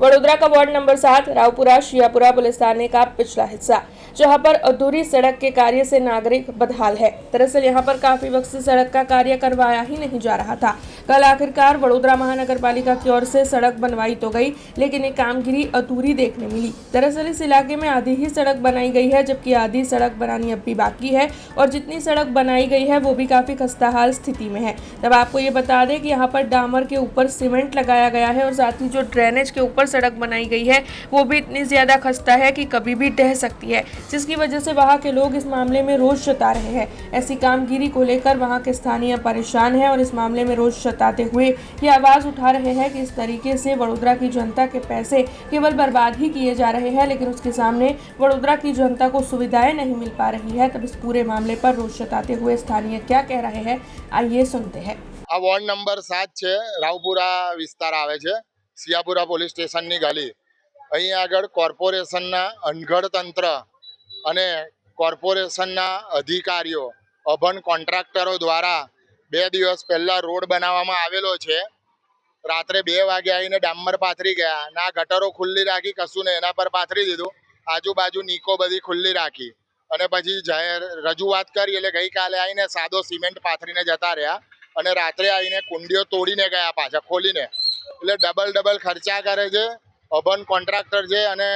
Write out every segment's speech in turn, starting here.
वडोदरा का ward number 7 Raopura शियापुरा police थाने का पिछला हिस्सा, जहां पर अधूरी सड़क के कार्य से नागरिक बदहाल है। दरअसल यहां पर काफी वक्त से सड़क का कार्य करवाया ही नहीं जा रहा था। कल आखिरकार वडोदरा महानगर पालिका की ओर से सड़क बनवाई तो गई, लेकिन ये कामगिरी अधूरी देखने मिली। दरअसल इस इलाके में आधी ही सड़क बनाई गई है, जबकि आधी सड़क बनानी अब भी बाकी है और जितनी सड़क बनाई गई है वो भी काफी खस्ताहाल स्थिति में है। तब आपको ये बता दें कि यहाँ पर डामर के ऊपर सीमेंट लगाया गया है और साथ ही जो ड्रेनेज के ऊपर सड़क बनाई गई है वो भी इतनी ज्यादा खस्ता है कि कभी भी ढह सकती है, जिसकी वजह से वहाँ के लोग इस मामले में रोष जता रहे हैं। ऐसी कामगिरी को लेकर वहाँ के स्थानीय परेशान हैं और इस मामले में रोष जताते हुए ये आवाज उठा रहे हैं कि इस तरीके से वडोदरा की जनता के पैसे केवल बर्बाद ही किए जा रहे हैं, लेकिन उसके सामने वडोदरा की जनता को सुविधाएं नहीं मिल पा रही है। तब इस पूरे मामले पर रोष जताते हुए स्थानीय क्या कह रहे हैं, आइए सुनते हैं। आ वॉर्ड नंबर 7 છે રાવપુરા વિસ્તાર આવે છે, સિયાપુરા પોલીસ સ્ટેશનની ગલી। અહીં આગળ કોર્પોરેશનના અનગઢ તંત્ર અને કોર્પોરેશનના અધિકારીઓ અભણ કોન્ટ્રાક્ટરો દ્વારા 2 દિવસ પહેલા રોડ બનાવવામાં આવેલો છે। રાત્રે 2 વાગે આવીને ડામર પાથરી ગયા, ના ગટરો ખુલ્લી રાખી, કશું ને એના પર પાથરી દીધું, આજુબાજુ નીકો બધી ખુલ્લી રાખી અને પછી જાહેર રજૂઆત કરી એટલે ગઈકાલે આવીને સાદો સિમેન્ટ પાથરીને જતા રહ્યા અને રાત્રે આવીને કુંડીઓ તોડીને ગયા પાછા ખોલીને। એટલે ડબલ ખર્ચા કરે છે, અભણ કોન્ટ્રાક્ટર છે અને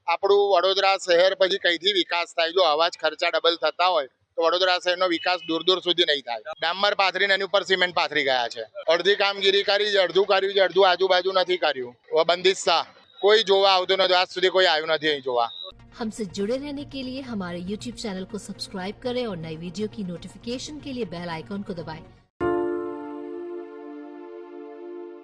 આપણું વડોદરા શહેર પછી કઈથી વિકાસ થાય? જો આવા જ ખર્ચા ડબલ થતા હોય તો વડોદરા શહેરનો વિકાસ દૂર સુધી નહીં થાય। ડામર પાથરીને એની ઉપર સિમેન્ટ પાથરી ગયા છે, અડધી કામગીરી કરી છે, અડધું કર્યું છે, અડધું આજુબાજુ નથી કર્યું। બંદિશા કોઈ જોવા આવતું નથી, આજ સુધી કોઈ આવ્યું નથી અહીં જોવા। हमसे जुड़े रहने के लिए हमारे YouTube चैनल को सब्सक्राइब करें और नई वीडियो की नोटिफिकेशन के लिए बेल आइकॉन को दबाएं।